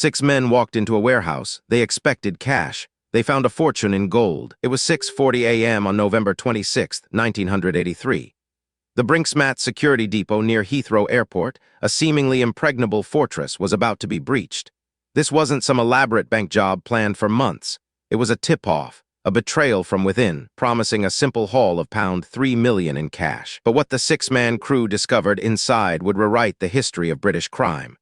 6 men walked into a warehouse. They expected cash. They found a fortune in gold. It was 6:40 a.m. on November 26, 1983. The Brinks-Mat security depot near Heathrow Airport, a seemingly impregnable fortress, was about to be breached. This wasn't some elaborate bank job planned for months. It was a tip-off, a betrayal from within, promising a simple haul of £3 million in cash. But what the 6-man crew discovered inside would rewrite the history of British crime.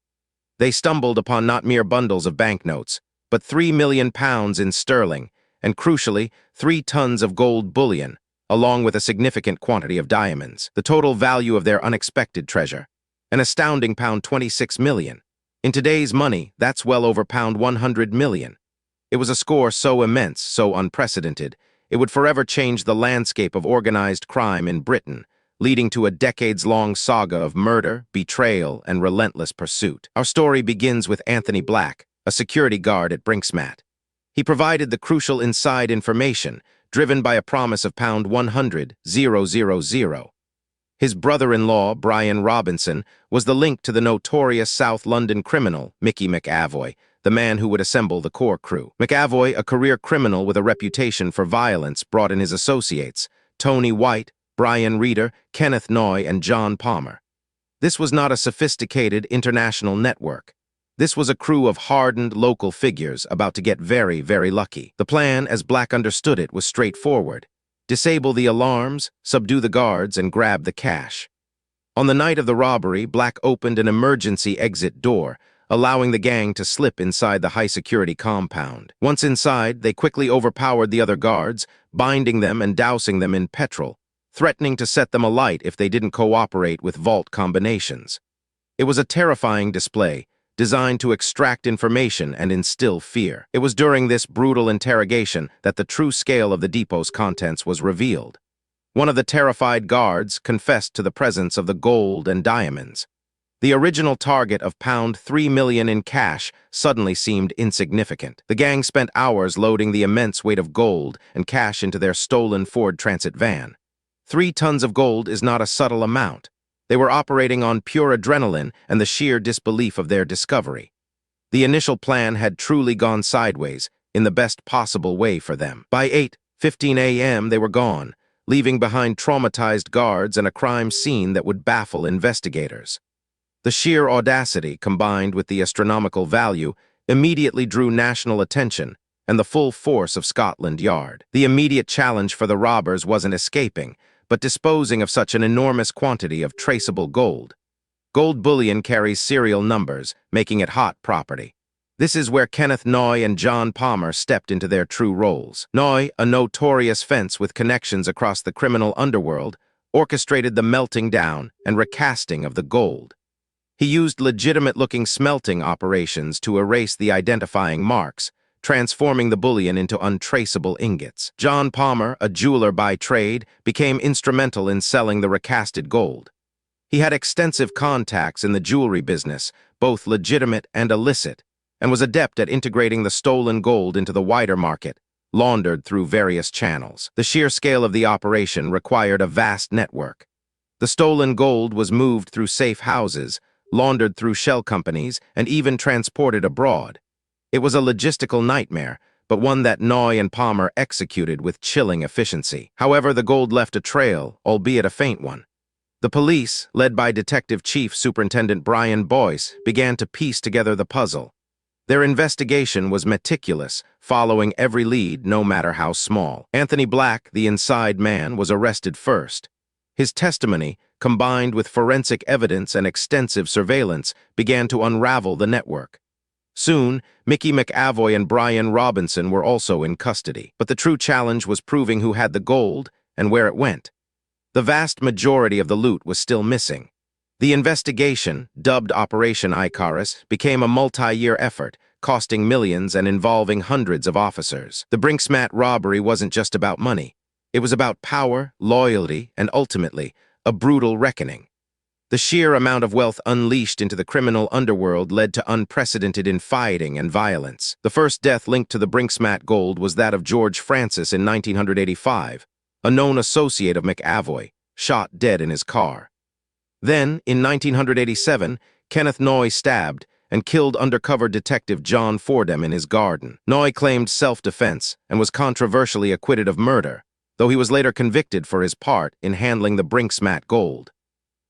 They stumbled upon not mere bundles of banknotes, but £3 million in sterling, and crucially, 3 tons of gold bullion, along with a significant quantity of diamonds. The total value of their unexpected treasure, an astounding £26 million. In today's money, that's well over £100 million. It was a score so immense, so unprecedented, it would forever change the landscape of organized crime in Britain, leading to a decades-long saga of murder, betrayal, and relentless pursuit. Our story begins with Anthony Black, a security guard at Brinks-Mat. He provided the crucial inside information, driven by a promise of £100,000. His brother-in-law, Brian Robinson, was the link to the notorious South London criminal, Mickey McAvoy, the man who would assemble the core crew. McAvoy, a career criminal with a reputation for violence, brought in his associates, Tony White, Brian Reeder, Kenneth Noy, and John Palmer. This was not a sophisticated international network. This was a crew of hardened local figures about to get very, very lucky. The plan, as Black understood it, was straightforward. Disable the alarms, subdue the guards, and grab the cash. On the night of the robbery, Black opened an emergency exit door, allowing the gang to slip inside the high-security compound. Once inside, they quickly overpowered the other guards, binding them and dousing them in petrol, threatening to set them alight if they didn't cooperate with vault combinations. It was a terrifying display, designed to extract information and instill fear. It was during this brutal interrogation that the true scale of the depot's contents was revealed. One of the terrified guards confessed to the presence of the gold and diamonds. The original target of £3 million in cash suddenly seemed insignificant. The gang spent hours loading the immense weight of gold and cash into their stolen Ford Transit van. 3 tons of gold is not a subtle amount. They were operating on pure adrenaline and the sheer disbelief of their discovery. The initial plan had truly gone sideways, in the best possible way for them. By 8:15 a.m. they were gone, leaving behind traumatized guards and a crime scene that would baffle investigators. The sheer audacity, combined with the astronomical value, immediately drew national attention and the full force of Scotland Yard. The immediate challenge for the robbers wasn't escaping, but disposing of such an enormous quantity of traceable gold. Gold bullion carries serial numbers, making it hot property. This is where Kenneth Noy and John Palmer stepped into their true roles. Noy, a notorious fence with connections across the criminal underworld, orchestrated the melting down and recasting of the gold. He used legitimate-looking smelting operations to erase the identifying marks, transforming the bullion into untraceable ingots. John Palmer, a jeweler by trade, became instrumental in selling the recasted gold. He had extensive contacts in the jewelry business, both legitimate and illicit, and was adept at integrating the stolen gold into the wider market, laundered through various channels. The sheer scale of the operation required a vast network. The stolen gold was moved through safe houses, laundered through shell companies, and even transported abroad. It was a logistical nightmare, but one that Noy and Palmer executed with chilling efficiency. However, the gold left a trail, albeit a faint one. The police, led by Detective Chief Superintendent Brian Boyce, began to piece together the puzzle. Their investigation was meticulous, following every lead, no matter how small. Anthony Black, the inside man, was arrested first. His testimony, combined with forensic evidence and extensive surveillance, began to unravel the network. Soon, Mickey McAvoy and Brian Robinson were also in custody. But the true challenge was proving who had the gold and where it went. The vast majority of the loot was still missing. The investigation, dubbed Operation Icarus, became a multi-year effort, costing millions and involving hundreds of officers. The Brinks-Mat robbery wasn't just about money. It was about power, loyalty, and ultimately, a brutal reckoning. The sheer amount of wealth unleashed into the criminal underworld led to unprecedented infighting and violence. The first death linked to the Brinks-Mat gold was that of George Francis in 1985, a known associate of McAvoy, shot dead in his car. Then, in 1987, Kenneth Noy stabbed, and killed undercover detective John Fordham in his garden. Noy claimed self-defense and was controversially acquitted of murder, though he was later convicted for his part in handling the Brinks-Mat gold.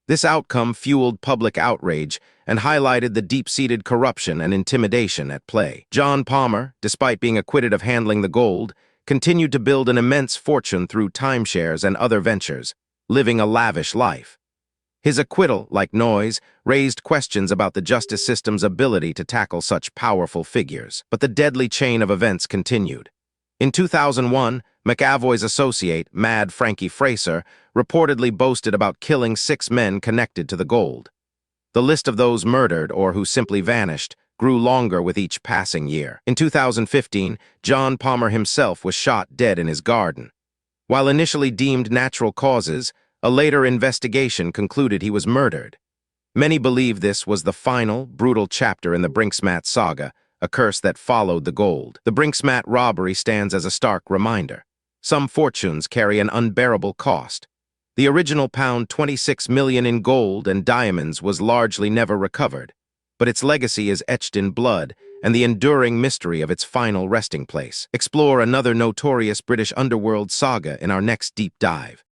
This outcome fueled public outrage and highlighted the deep-seated corruption and intimidation at play. John Palmer, despite being acquitted of handling the gold, continued to build an immense fortune through timeshares and other ventures, living a lavish life. His acquittal, like Noy's, raised questions about the justice system's ability to tackle such powerful figures. But the deadly chain of events continued. In 2001, McAvoy's associate, Mad Frankie Fraser, reportedly boasted about killing 6 men connected to the gold. The list of those murdered or who simply vanished grew longer with each passing year. In 2015, John Palmer himself was shot dead in his garden. While initially deemed natural causes, a later investigation concluded he was murdered. Many believe this was the final, brutal chapter in the Brinks-Mat saga, a curse that followed the gold. The Brinks-Mat robbery stands as a stark reminder. Some fortunes carry an unbearable cost. The original £26 million in gold and diamonds was largely never recovered, but its legacy is etched in blood and the enduring mystery of its final resting place. Explore another notorious British underworld saga in our next deep dive.